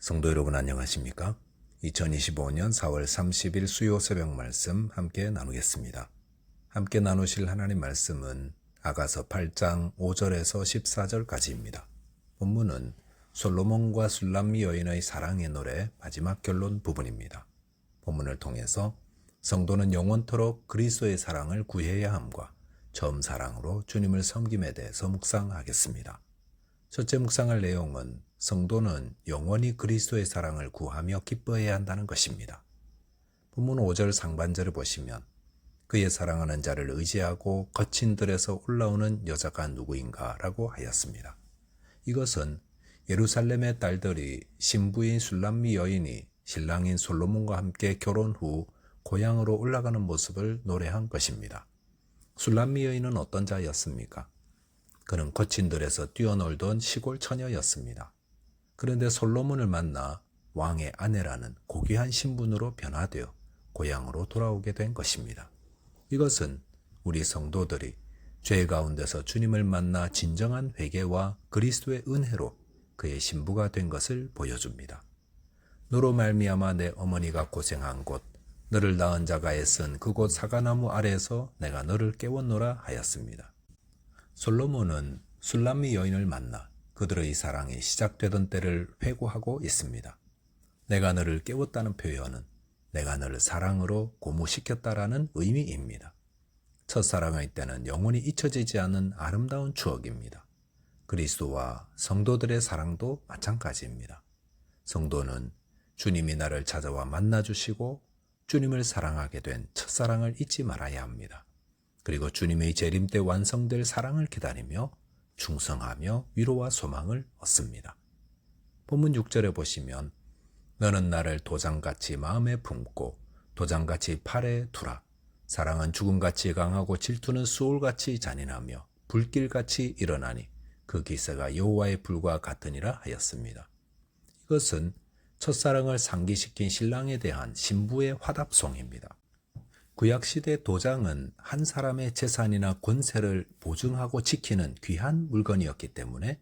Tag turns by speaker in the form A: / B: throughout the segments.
A: 성도 여러분 안녕하십니까? 2025년 4월 30일 수요 새벽 말씀 함께 나누겠습니다. 함께 나누실 하나님 말씀은 아가서 8장 5절에서 14절까지입니다. 본문은 솔로몬과 술람미 여인의 사랑의 노래 마지막 결론 부분입니다. 본문을 통해서 성도는 영원토록 그리스도의 사랑을 구해야 함과 처음 사랑으로 주님을 섬김에 대해서 묵상하겠습니다. 첫째 묵상할 내용은 성도는 영원히 그리스도의 사랑을 구하며 기뻐해야 한다는 것입니다. 본문 5절 상반절을 보시면 그의 사랑하는 자를 의지하고 거친 들에서 올라오는 여자가 누구인가 라고 하였습니다. 이것은 예루살렘의 딸들이 신부인 술람미 여인이 신랑인 솔로몬과 함께 결혼 후 고향으로 올라가는 모습을 노래한 것입니다. 술람미 여인은 어떤 자였습니까? 그는 거친 들에서 뛰어놀던 시골 처녀였습니다. 그런데 솔로몬을 만나 왕의 아내라는 고귀한 신분으로 변화되어 고향으로 돌아오게 된 것입니다. 이것은 우리 성도들이 죄 가운데서 주님을 만나 진정한 회개와 그리스도의 은혜로 그의 신부가 된 것을 보여줍니다. 너로 말미암아 내 어머니가 고생한 곳, 너를 낳은 자가 애쓴 그곳 사과나무 아래에서 내가 너를 깨웠노라 하였습니다. 솔로몬은 술람미 여인을 만나 그들의 사랑이 시작되던 때를 회고하고 있습니다. 내가 너를 깨웠다는 표현은 내가 너를 사랑으로 고무시켰다라는 의미입니다. 첫사랑의 때는 영원히 잊혀지지 않는 아름다운 추억입니다. 그리스도와 성도들의 사랑도 마찬가지입니다. 성도는 주님이 나를 찾아와 만나주시고 주님을 사랑하게 된 첫사랑을 잊지 말아야 합니다. 그리고 주님의 재림 때 완성될 사랑을 기다리며 충성하며 위로와 소망을 얻습니다. 본문 6절에 보시면 너는 나를 도장같이 마음에 품고 도장같이 팔에 두라. 사랑은 죽음같이 강하고 질투는 수올같이 잔인하며 불길같이 일어나니 그 기세가 여호와의 불과 같으니라 하였습니다. 이것은 첫사랑을 상기시킨 신랑에 대한 신부의 화답송입니다. 구약시대 도장은 한 사람의 재산이나 권세를 보증하고 지키는 귀한 물건이었기 때문에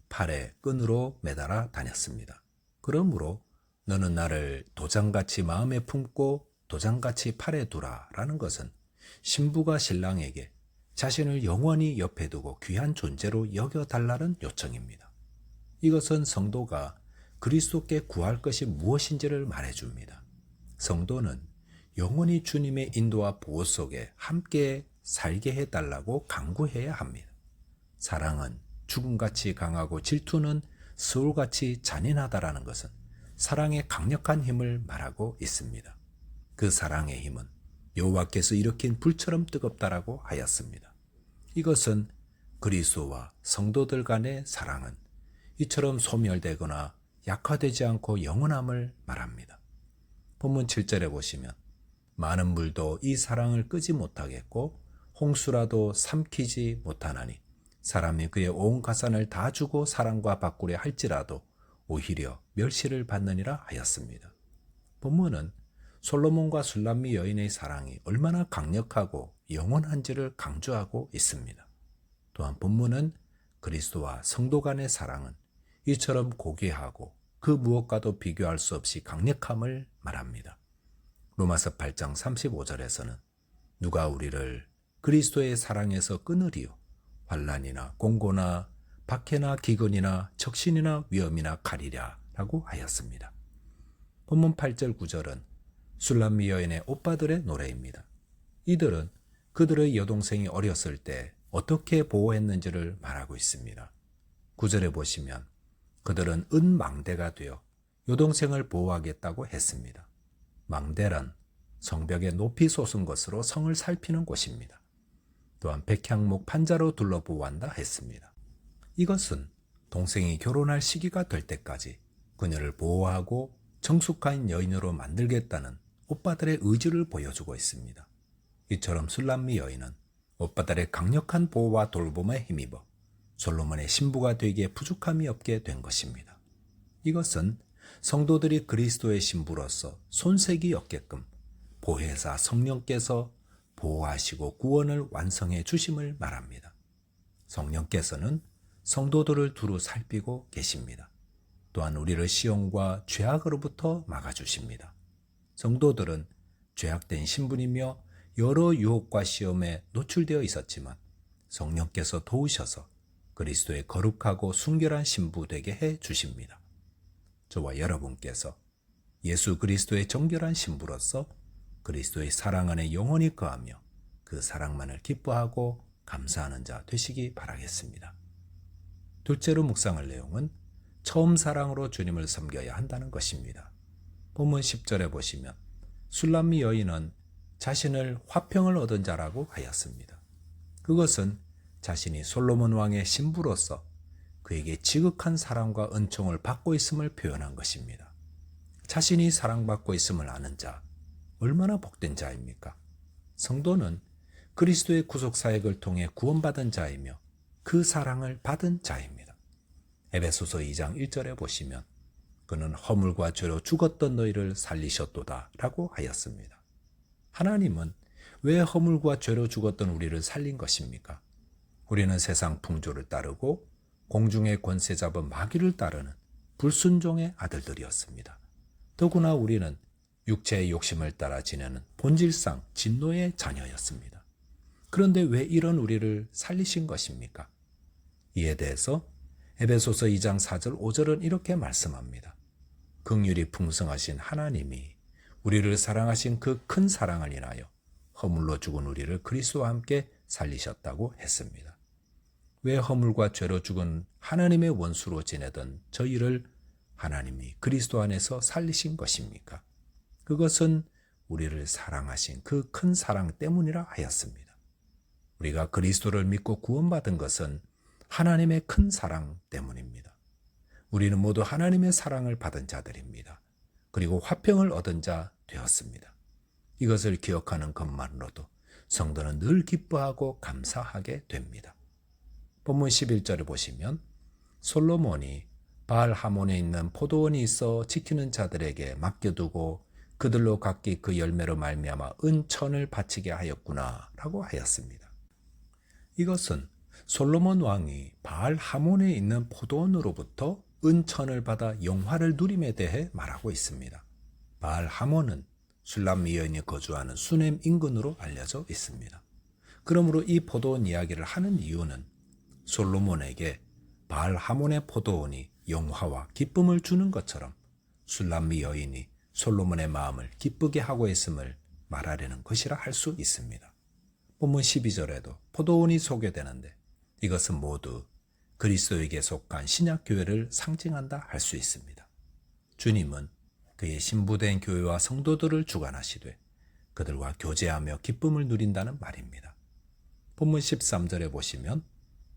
A: 팔에 끈으로 매달아 다녔습니다. 그러므로 너는 나를 도장같이 마음에 품고 도장같이 팔에 두라 라는 것은 신부가 신랑에게 자신을 영원히 옆에 두고 귀한 존재로 여겨달라는 요청입니다. 이것은 성도가 그리스도께 구할 것이 무엇인지를 말해줍니다. 성도는 영원히 주님의 인도와 보호 속에 함께 살게 해달라고 간구해야 합니다. 사랑은 죽음같이 강하고 질투는 스올같이 잔인하다라는 것은 사랑의 강력한 힘을 말하고 있습니다. 그 사랑의 힘은 여호와께서 일으킨 불처럼 뜨겁다라고 하였습니다. 이것은 그리스도와 성도들 간의 사랑은 이처럼 소멸되거나 약화되지 않고 영원함을 말합니다. 본문 7절에 보시면 많은 물도 이 사랑을 끄지 못하겠고 홍수라도 삼키지 못하나니 사람이 그의 온 가산을 다 주고 사랑과 바꾸려 할지라도 오히려 멸시를 받느니라 하였습니다. 본문은 솔로몬과 술람미 여인의 사랑이 얼마나 강력하고 영원한지를 강조하고 있습니다. 또한 본문은 그리스도와 성도 간의 사랑은 이처럼 고귀하고 그 무엇과도 비교할 수 없이 강력함을 말합니다. 로마서 8장 35절에서는 누가 우리를 그리스도의 사랑에서 끊으리요? 환난이나 공고나 박해나 기근이나 적신이나 위험이나 칼이랴 라고 하였습니다. 본문 8절 9절은 술람미 여인의 오빠들의 노래입니다. 이들은 그들의 여동생이 어렸을 때 어떻게 보호했는지를 말하고 있습니다. 9절에 보시면 그들은 은망대가 되어 여동생을 보호하겠다고 했습니다. 망대란 성벽에 높이 솟은 것으로 성을 살피는 곳입니다. 또한 백향목 판자로 둘러 보호한다 했습니다. 이것은 동생이 결혼할 시기가 될 때까지 그녀를 보호하고 정숙한 여인으로 만들겠다는 오빠들의 의지를 보여주고 있습니다. 이처럼 술람미 여인은 오빠들의 강력한 보호와 돌봄에 힘입어 솔로몬의 신부가 되기에 부족함이 없게 된 것입니다. 이것은 성도들이 그리스도의 신부로서 손색이 없게끔 보혜사 성령께서 보호하시고 구원을 완성해 주심을 말합니다. 성령께서는 성도들을 두루 살피고 계십니다. 또한 우리를 시험과 죄악으로부터 막아주십니다. 성도들은 죄악된 신분이며 여러 유혹과 시험에 노출되어 있었지만 성령께서 도우셔서 그리스도의 거룩하고 순결한 신부 되게 해 주십니다. 저와 여러분께서 예수 그리스도의 정결한 신부로서 그리스도의 사랑 안에 영원히 거하며 그 사랑만을 기뻐하고 감사하는 자 되시기 바라겠습니다. 둘째로 묵상할 내용은 처음 사랑으로 주님을 섬겨야 한다는 것입니다. 본문 10절에 보시면 술람미 여인은 자신을 화평을 얻은 자라고 하였습니다. 그것은 자신이 솔로몬 왕의 신부로서 그에게 지극한 사랑과 은총을 받고 있음을 표현한 것입니다. 자신이 사랑받고 있음을 아는 자, 얼마나 복된 자입니까? 성도는 그리스도의 구속 사역을 통해 구원받은 자이며 그 사랑을 받은 자입니다. 에베소서 2장 1절에 보시면 그는 허물과 죄로 죽었던 너희를 살리셨도다 라고 하였습니다. 하나님은 왜 허물과 죄로 죽었던 우리를 살린 것입니까? 우리는 세상 풍조를 따르고 공중의 권세 잡은 마귀를 따르는 불순종의 아들들이었습니다. 더구나 우리는 육체의 욕심을 따라 지내는 본질상 진노의 자녀였습니다. 그런데 왜 이런 우리를 살리신 것입니까? 이에 대해서 에베소서 2장 4절 5절은 이렇게 말씀합니다. 긍휼이 풍성하신 하나님이 우리를 사랑하신 그 큰 사랑을 인하여 허물로 죽은 우리를 그리스도와 함께 살리셨다고 했습니다. 왜 허물과 죄로 죽은 하나님의 원수로 지내던 저희를 하나님이 그리스도 안에서 살리신 것입니까? 그것은 우리를 사랑하신 그 큰 사랑 때문이라 하였습니다. 우리가 그리스도를 믿고 구원받은 것은 하나님의 큰 사랑 때문입니다. 우리는 모두 하나님의 사랑을 받은 자들입니다. 그리고 화평을 얻은 자 되었습니다. 이것을 기억하는 것만으로도 성도는 늘 기뻐하고 감사하게 됩니다. 본문 11절을 보시면 솔로몬이 바알 하몬에 있는 포도원이 있어 지키는 자들에게 맡겨두고 그들로 각기 그 열매로 말미암아 은천을 바치게 하였구나 라고 하였습니다. 이것은 솔로몬 왕이 바알 하몬에 있는 포도원으로부터 은천을 받아 영화를 누림에 대해 말하고 있습니다. 바알 하몬은 술람미 여인이 거주하는 수넴 인근으로 알려져 있습니다. 그러므로 이 포도원 이야기를 하는 이유는 솔로몬에게 바알 하몬의 포도원이 영화와 기쁨을 주는 것처럼 술람미 여인이 솔로몬의 마음을 기쁘게 하고 있음을 말하려는 것이라 할 수 있습니다. 본문 12절에도 포도원이 소개되는데 이것은 모두 그리스도에게 속한 신약교회를 상징한다 할 수 있습니다. 주님은 그의 신부된 교회와 성도들을 주관하시되 그들과 교제하며 기쁨을 누린다는 말입니다. 본문 13절에 보시면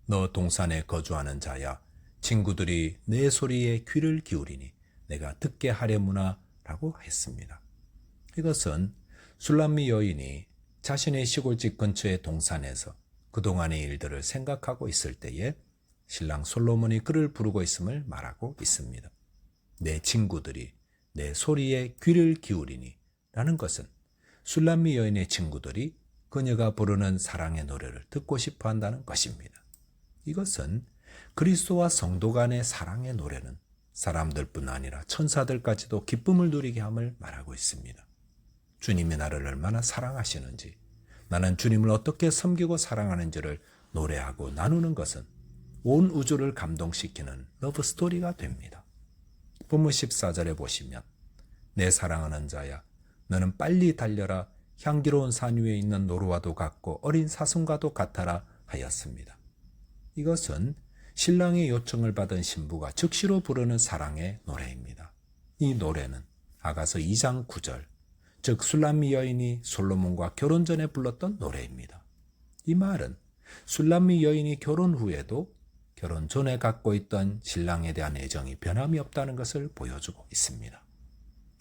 A: 너 동산에 거주하는 자야 친구들이 내 소리에 귀를 기울이니 내가 듣게 하려무나 라고 했습니다. 이것은 술람미 여인이 자신의 시골집 근처의 동산에서 그동안의 일들을 생각하고 있을 때에 신랑 솔로몬이 그를 부르고 있음을 말하고 있습니다. 내 친구들이 내 소리에 귀를 기울이니 라는 것은 술람미 여인의 친구들이 그녀가 부르는 사랑의 노래를 듣고 싶어 한다는 것입니다. 이것은 그리스도와 성도 간의 사랑의 노래는 사람들뿐 아니라 천사들까지도 기쁨을 누리게 함을 말하고 있습니다. 주님이 나를 얼마나 사랑하시는지, 나는 주님을 어떻게 섬기고 사랑하는지를 노래하고 나누는 것은 온 우주를 감동시키는 러브 스토리가 됩니다. 본문 14절에 보시면 내 사랑하는 자야 너는 빨리 달려라 향기로운 산 위에 있는 노루와도 같고 어린 사슴과도 같아라 하였습니다. 이것은 신랑의 요청을 받은 신부가 즉시로 부르는 사랑의 노래입니다. 이 노래는 아가서 2장 9절, 즉 술람미 여인이 솔로몬과 결혼 전에 불렀던 노래입니다. 이 말은 술람미 여인이 결혼 후에도 결혼 전에 갖고 있던 신랑에 대한 애정이 변함이 없다는 것을 보여주고 있습니다.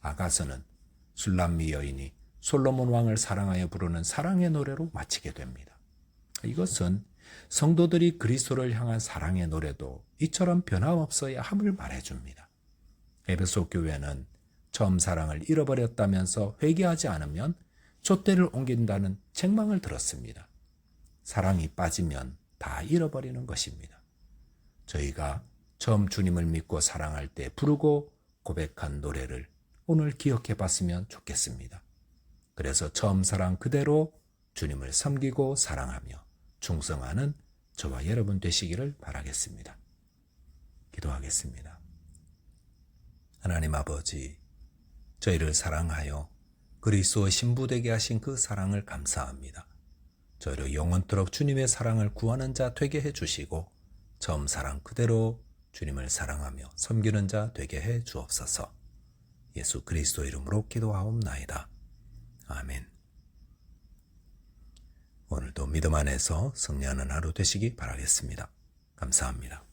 A: 아가서는 술람미 여인이 솔로몬 왕을 사랑하여 부르는 사랑의 노래로 마치게 됩니다. 이것은 성도들이 그리스도를 향한 사랑의 노래도 이처럼 변함없어야 함을 말해줍니다. 에베소 교회는 처음 사랑을 잃어버렸다면서 회개하지 않으면 촛대를 옮긴다는 책망을 들었습니다. 사랑이 빠지면 다 잃어버리는 것입니다. 저희가 처음 주님을 믿고 사랑할 때 부르고 고백한 노래를 오늘 기억해 봤으면 좋겠습니다. 그래서 처음 사랑 그대로 주님을 섬기고 사랑하며 충성하는 저와 여러분 되시기를 바라겠습니다. 기도하겠습니다. 하나님 아버지, 저희를 사랑하여 그리스도의 신부되게 하신 그 사랑을 감사합니다. 저희를 영원토록 주님의 사랑을 구하는 자 되게 해주시고 처음 사랑 그대로 주님을 사랑하며 섬기는 자 되게 해 주옵소서. 예수 그리스도 이름으로 기도하옵나이다. 아멘. 오늘도 믿음 안에서 승리하는 하루 되시기 바라겠습니다. 감사합니다.